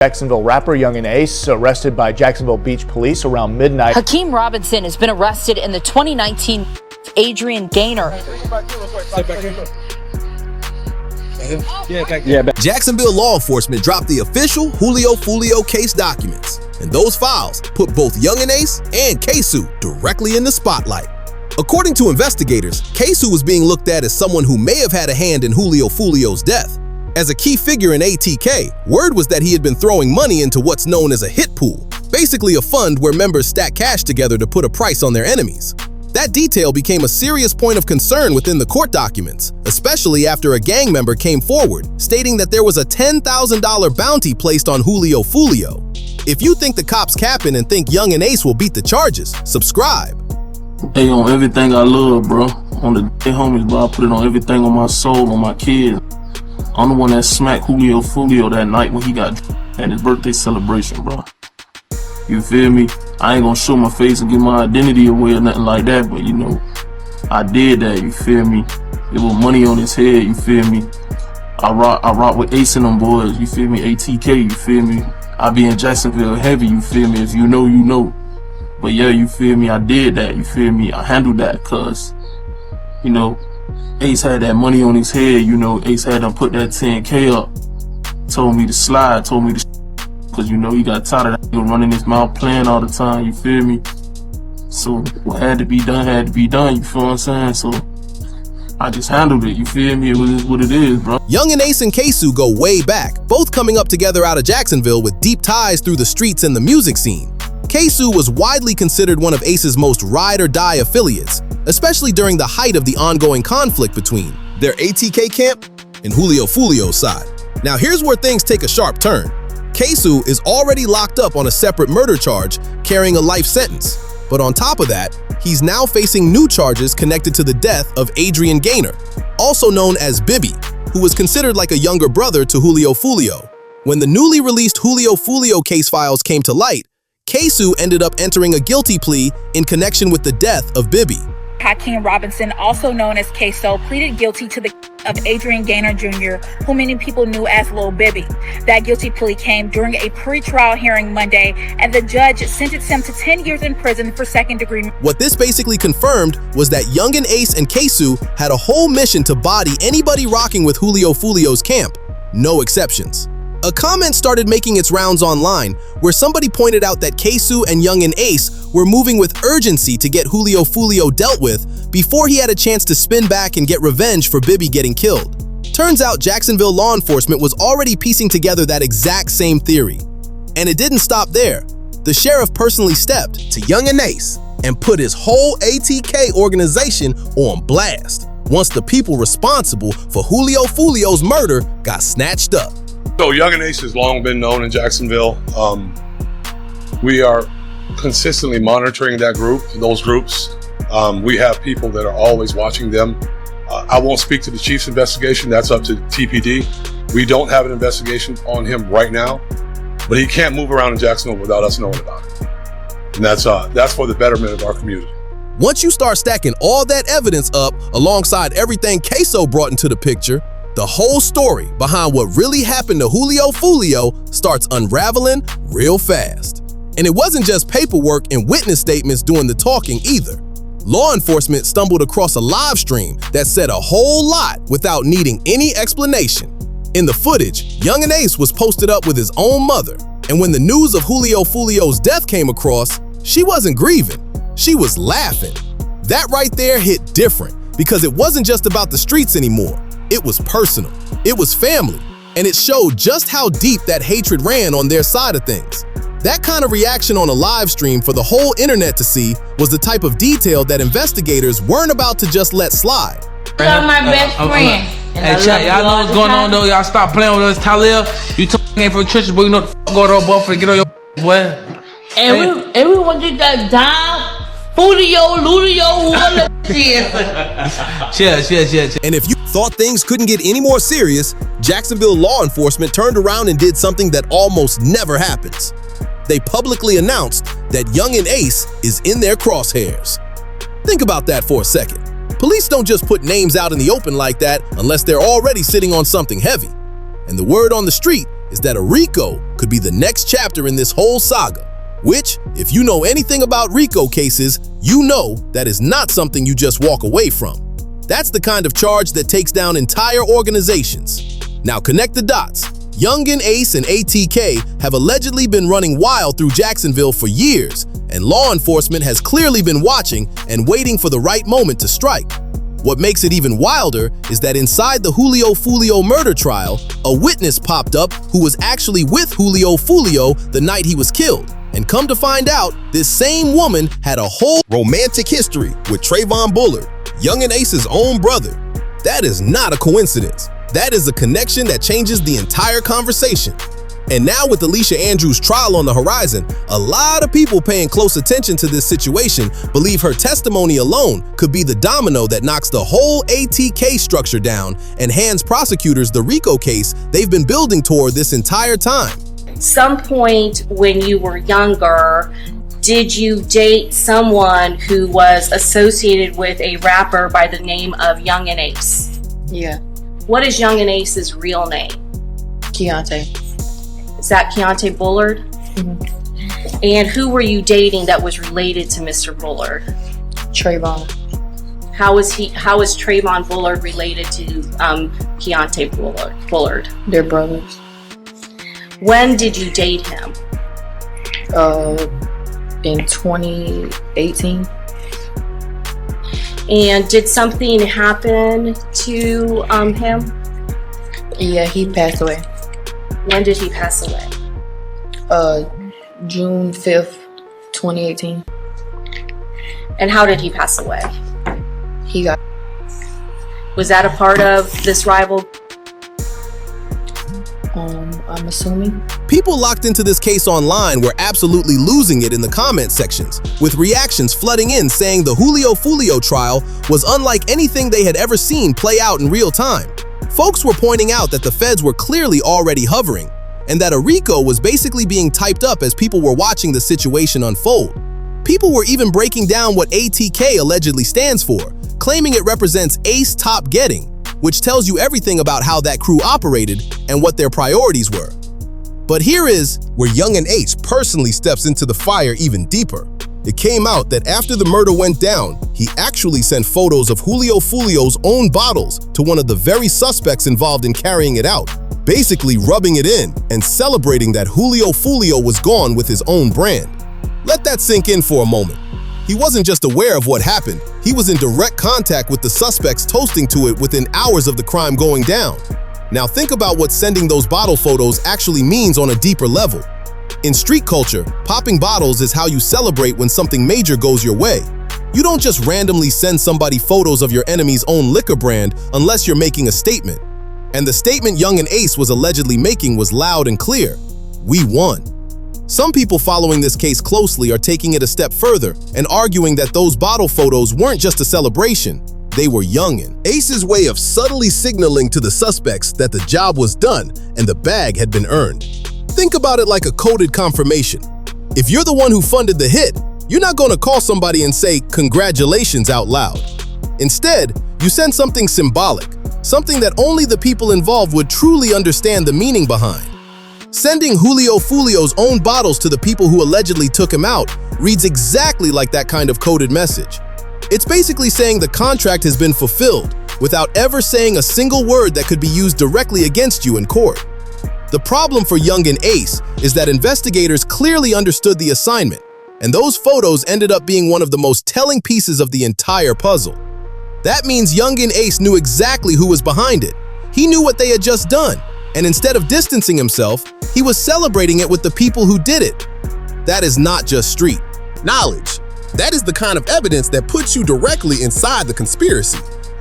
Jacksonville rapper Yungeen Ace arrested by Jacksonville Beach police around midnight. Hakeem Robinson has been arrested in the 2019 Adrian Gaynor. Jacksonville law enforcement dropped the official Julio Foolio case documents, and those files put both Yungeen Ace and Ksoo directly in the spotlight. According to investigators, Ksoo was being looked at as someone who may have had a hand in Julio Foolio's death. As a key figure in ATK, word was that he had been throwing money into what's known as a hit pool, basically a fund where members stack cash together to put a price on their enemies. That detail became a serious point of concern within the court documents, especially after a gang member came forward, stating that there was a $10,000 bounty placed on Julio Foolio. If you think the cops capping and think Yungeen Ace will beat the charges, subscribe. Hey, on everything I love, bro. On the day homies, bro, I put it on everything on my soul, on my kids. I'm the one that smacked Julio Foolio that night when he got at his birthday celebration, bro. You feel me? I ain't gonna show my face and give my identity away or nothing like that, but you know, I did that, you feel me? It was money on his head, you feel me? I rock with Ace and them boys, you feel me? ATK, you feel me? I be in Jacksonville heavy, you feel me? If you know, you know. But yeah, you feel me? I did that, you feel me? I handled that, cause, you know, Ace had that money on his head, you know, Ace had him put that 10K up, told me to slide, told me to cause you know he got tired of that nigga running his mouth playing all the time, you feel me? So what had to be done, you feel what I'm saying? So I just handled it, you feel me? It was what it is, bro. Yungeen Ace and Ksoo go way back, both coming up together out of Jacksonville with deep ties through the streets and the music scene. Ksoo was widely considered one of Ace's most ride-or-die affiliates, especially during the height of the ongoing conflict between their ATK camp and Julio Foolio's side. Now here's where things take a sharp turn. Ksoo is already locked up on a separate murder charge, carrying a life sentence. But on top of that, he's now facing new charges connected to the death of Adrian Gaynor, also known as Bibby, who was considered like a younger brother to Julio Foolio. When the newly released Julio Foolio case files came to light, Ksoo ended up entering a guilty plea in connection with the death of Bibby. Hakeem Robinson, also known as Ksoo, pleaded guilty to the of Adrian Gaynor Jr., who many people knew as Lil Bibby. That guilty plea came during a pre-trial hearing Monday, and the judge sentenced him to 10 years in prison for second-degree. What this basically confirmed was that Yungeen Ace and Ksoo had a whole mission to body anybody rocking with Julio Foolio's camp, no exceptions. A comment started making its rounds online where somebody pointed out that Ksoo and Yungeen Ace were moving with urgency to get Julio Foolio dealt with before he had a chance to spin back and get revenge for Bibby getting killed. Turns out Jacksonville law enforcement was already piecing together that exact same theory. And it didn't stop there. The sheriff personally stepped to Yungeen Ace and put his whole ATK organization on blast once the people responsible for Julio Foolio's murder got snatched up. So Yungeen Ace has long been known in Jacksonville. We are consistently monitoring those groups. We have people that are always watching them. I won't speak to the chief's investigation. That's up to TPD. We don't have an investigation on him right now, but he can't move around in Jacksonville without us knowing about it. And that's for the betterment of our community. Once you start stacking all that evidence up alongside everything Ksoo brought into the picture, the whole story behind what really happened to Julio Foolio starts unraveling real fast. And it wasn't just paperwork and witness statements doing the talking either. Law enforcement stumbled across a live stream that said a whole lot without needing any explanation. In the footage, Yungeen Ace was posted up with his own mother, and when the news of Julio Foolio's death came across, she wasn't grieving, she was laughing. That right there hit different because it wasn't just about the streets anymore. It was personal, it was family, and it showed just how deep that hatred ran on their side of things. That kind of reaction on a live stream for the whole internet to see was the type of detail that investigators weren't about to just let slide. You're my best friend. Hey, chat, y'all know what's going on though. Y'all stop playing with us, Talil. You talking from churches, boy, you know the f go to a buffer, get on your boy. And we want you to down. Julio, Ludio, Cheers. And if you thought things couldn't get any more serious, Jacksonville law enforcement turned around and did something that almost never happens. They publicly announced that Yungeen Ace is in their crosshairs. Think about that for a second. Police don't just put names out in the open like that unless they're already sitting on something heavy. And the word on the street is that a RICO could be the next chapter in this whole saga, which, if you know anything about RICO cases, you know that is not something you just walk away from. That's the kind of charge that takes down entire organizations. Now connect the dots. Yungeen, Ace, and ATK have allegedly been running wild through Jacksonville for years, and law enforcement has clearly been watching and waiting for the right moment to strike. What makes it even wilder is that inside the Julio Foolio murder trial, a witness popped up who was actually with Julio Foolio the night he was killed. And come to find out, this same woman had a whole romantic history with Trayvon Bullard, Yungeen Ace's own brother. That is not a coincidence. That is a connection that changes the entire conversation. And now with Alicia Andrews' trial on the horizon, a lot of people paying close attention to this situation believe her testimony alone could be the domino that knocks the whole ATK structure down and hands prosecutors the RICO case they've been building toward this entire time. Some point when you were younger, did you date someone who was associated with a rapper by the name of Yungeen Ace? Yeah. What is Yungeen Ace's real name? Keontae. Is that Keontae Bullard? Mm-hmm. And who were you dating that was related to Mr. Bullard? Trayvon. How is Trayvon Bullard related to Keontae Bullard? They're brothers. When did you date him? In 2018. And did something happen to him? Yeah, he passed away. When did he pass away? June 5th, 2018. And how did he pass away? He got... Was that a part of this rival? I'm assuming. People locked into this case online were absolutely losing it in the comment sections, with reactions flooding in saying the Julio Foolio trial was unlike anything they had ever seen play out in real time. Folks were pointing out that the feds were clearly already hovering, and that a RICO was basically being typed up as people were watching the situation unfold. People were even breaking down what ATK allegedly stands for, claiming it represents Ace Top Getting, which tells you everything about how that crew operated and what their priorities were. But here is where Yungeen Ace personally steps into the fire even deeper. It came out that after the murder went down, he actually sent photos of Julio Foolio's own bottles to one of the very suspects involved in carrying it out, basically rubbing it in and celebrating that Julio Foolio was gone with his own brand. Let that sink in for a moment. He wasn't just aware of what happened, he was in direct contact with the suspects toasting to it within hours of the crime going down. Now think about what sending those bottle photos actually means on a deeper level. In street culture, popping bottles is how you celebrate when something major goes your way. You don't just randomly send somebody photos of your enemy's own liquor brand unless you're making a statement. And the statement Yungeen Ace was allegedly making was loud and clear. We won. Some people following this case closely are taking it a step further and arguing that those bottle photos weren't just a celebration, they were Yungeen Ace's way of subtly signaling to the suspects that the job was done and the bag had been earned. Think about it like a coded confirmation. If you're the one who funded the hit, you're not going to call somebody and say congratulations out loud. Instead, you send something symbolic, something that only the people involved would truly understand the meaning behind. Sending Julio Foolio's own bottles to the people who allegedly took him out reads exactly like that kind of coded message. It's basically saying the contract has been fulfilled without ever saying a single word that could be used directly against you in court. The problem for Yungeen Ace is that investigators clearly understood the assignment, and those photos ended up being one of the most telling pieces of the entire puzzle. That means Yungeen Ace knew exactly who was behind it. He knew what they had just done, and instead of distancing himself, he was celebrating it with the people who did it. That is not just street knowledge. That is the kind of evidence that puts you directly inside the conspiracy.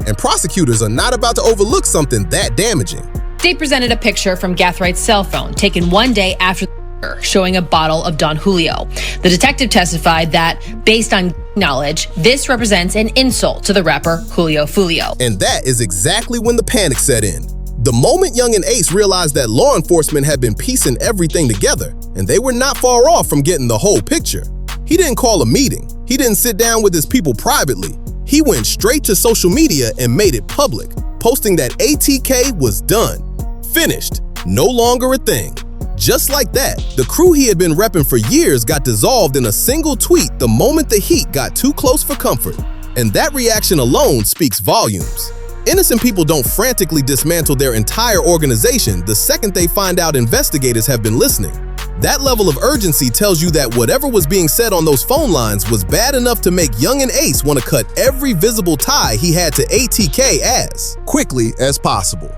And prosecutors are not about to overlook something that damaging. They presented a picture from Gathrigh's cell phone taken one day after the murder, showing a bottle of Don Julio. The detective testified that, based on knowledge, this represents an insult to the rapper Julio Foolio. And that is exactly when the panic set in. The moment Yungeen Ace realized that law enforcement had been piecing everything together, and they were not far off from getting the whole picture, he didn't call a meeting. He didn't sit down with his people privately. He went straight to social media and made it public, posting that ATK was done, finished, no longer a thing. Just like that, the crew he had been repping for years got dissolved in a single tweet the moment the heat got too close for comfort. And that reaction alone speaks volumes. Innocent people don't frantically dismantle their entire organization the second they find out investigators have been listening. That level of urgency tells you that whatever was being said on those phone lines was bad enough to make Yungeen Ace want to cut every visible tie he had to ATK as quickly as possible.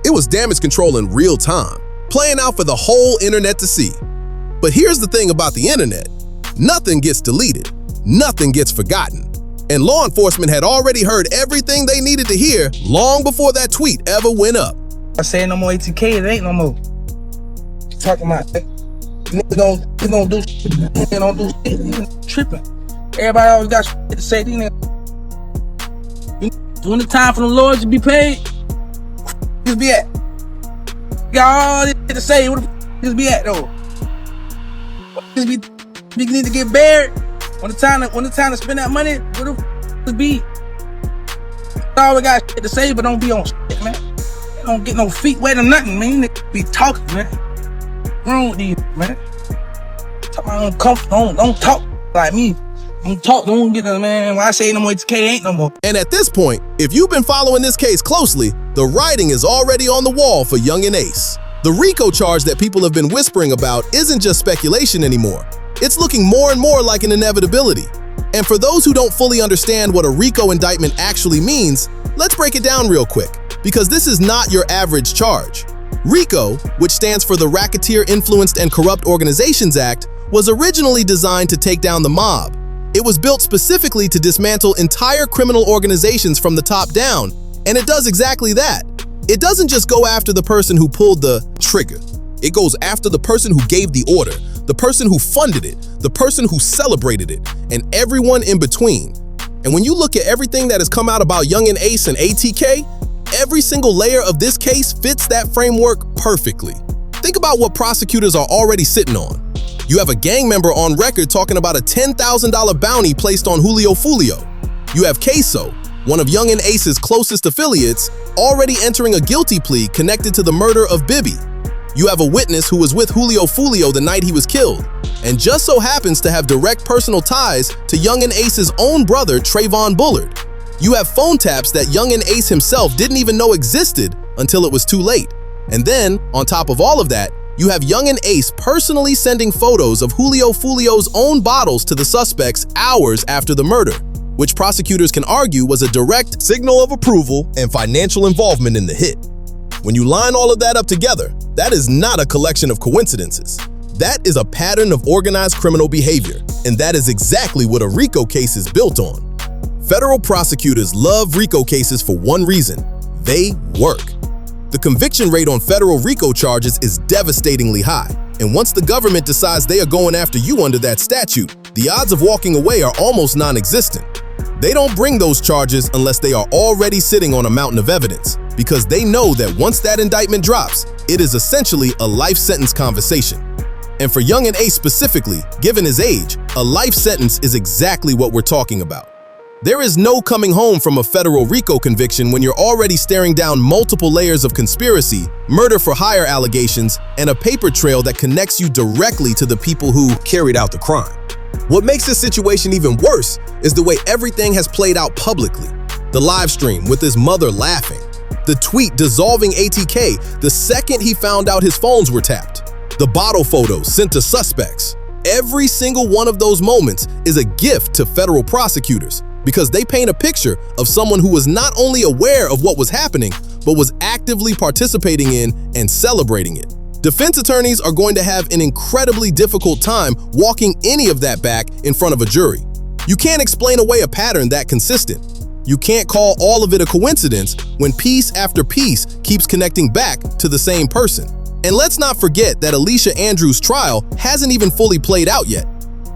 It was damage control in real time, playing out for the whole internet to see. But here's the thing about the internet. Nothing gets deleted. Nothing gets forgotten. And law enforcement had already heard everything they needed to hear long before that tweet ever went up. I say no more ATK, it ain't no more. Talking about niggas don't do shit. Niggas don't do shit. Niggas tripping. Everybody always got shit to say. These niggas. When the time for the Lord to be paid, just be at. Got all this shit to say. Where the just be at though? Just be need to get buried. When the time to spend that money, where the just be? All we got shit to say, but don't be on shit, man. Don't get no feet wet or nothing, man. You niggas be talking, man. What's wrong with these, man? Talk about uncomfortable. Don't talk like me. Don't get the man. When I say no more ATK, ain't no more. And at this point, if you've been following this case closely, the writing is already on the wall for Yungeen Ace. The RICO charge that people have been whispering about isn't just speculation anymore. It's looking more and more like an inevitability. And for those who don't fully understand what a RICO indictment actually means, let's break it down real quick, because this is not your average charge. RICO, which stands for the Racketeer Influenced and Corrupt Organizations Act, was originally designed to take down the mob. It was built specifically to dismantle entire criminal organizations from the top down, and it does exactly that. It doesn't just go after the person who pulled the trigger. It goes after the person who gave the order, the person who funded it, the person who celebrated it, and everyone in between. And when you look at everything that has come out about Yungeen Ace and ATK, every single layer of this case fits that framework perfectly. Think about what prosecutors are already sitting on. You have a gang member on record talking about a $10,000 bounty placed on Julio Foolio. You have Ksoo, one of Yungeen Ace's closest affiliates, already entering a guilty plea connected to the murder of Bibi. You have a witness who was with Julio Foolio the night he was killed, and just so happens to have direct personal ties to Yungeen Ace's own brother, Trayvon Bullard. You have phone taps that Yungeen Ace himself didn't even know existed until it was too late. And then, on top of all of that, you have Yungeen Ace personally sending photos of Julio Foolio's own bottles to the suspects hours after the murder, which prosecutors can argue was a direct signal of approval and financial involvement in the hit. When you line all of that up together, that is not a collection of coincidences. That is a pattern of organized criminal behavior, and that is exactly what a RICO case is built on. Federal prosecutors love RICO cases for one reason: they work. The conviction rate on federal RICO charges is devastatingly high, and once the government decides they are going after you under that statute, the odds of walking away are almost non-existent. They don't bring those charges unless they are already sitting on a mountain of evidence, because they know that once that indictment drops, it is essentially a life sentence conversation. And for Yungeen Ace specifically, given his age, a life sentence is exactly what we're talking about. There is no coming home from a federal RICO conviction when you're already staring down multiple layers of conspiracy, murder for hire allegations, and a paper trail that connects you directly to the people who carried out the crime. What makes this situation even worse is the way everything has played out publicly. The live stream with his mother laughing, the tweet dissolving ATK the second he found out his phones were tapped, the bottle photos sent to suspects. Every single one of those moments is a gift to federal prosecutors, because they paint a picture of someone who was not only aware of what was happening, but was actively participating in and celebrating it. Defense attorneys are going to have an incredibly difficult time walking any of that back in front of a jury. You can't explain away a pattern that consistent. You can't call all of it a coincidence when piece after piece keeps connecting back to the same person. And let's not forget that Alicia Andrews' trial hasn't even fully played out yet.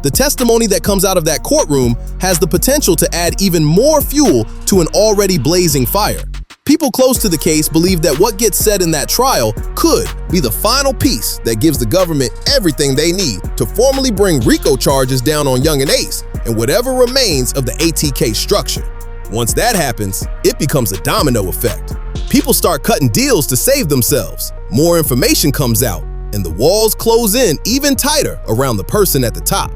The testimony that comes out of that courtroom has the potential to add even more fuel to an already blazing fire. People close to the case believe that what gets said in that trial could be the final piece that gives the government everything they need to formally bring RICO charges down on Yungeen Ace and whatever remains of the ATK structure. Once that happens, it becomes a domino effect. People start cutting deals to save themselves. More information comes out, and the walls close in even tighter around the person at the top.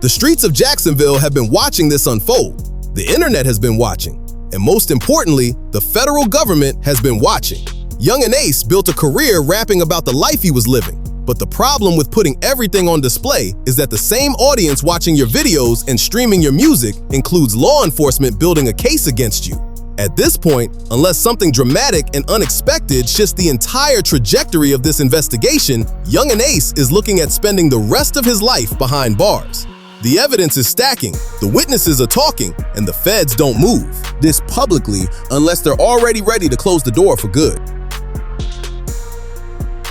The streets of Jacksonville have been watching this unfold. The internet has been watching. And most importantly, the federal government has been watching. Yungeen Ace built a career rapping about the life he was living. But the problem with putting everything on display is that the same audience watching your videos and streaming your music includes law enforcement building a case against you. At this point, unless something dramatic and unexpected shifts the entire trajectory of this investigation, Yungeen Ace is looking at spending the rest of his life behind bars. The evidence is stacking, the witnesses are talking, and the feds don't move. This publicly, unless they're already ready to close the door for good.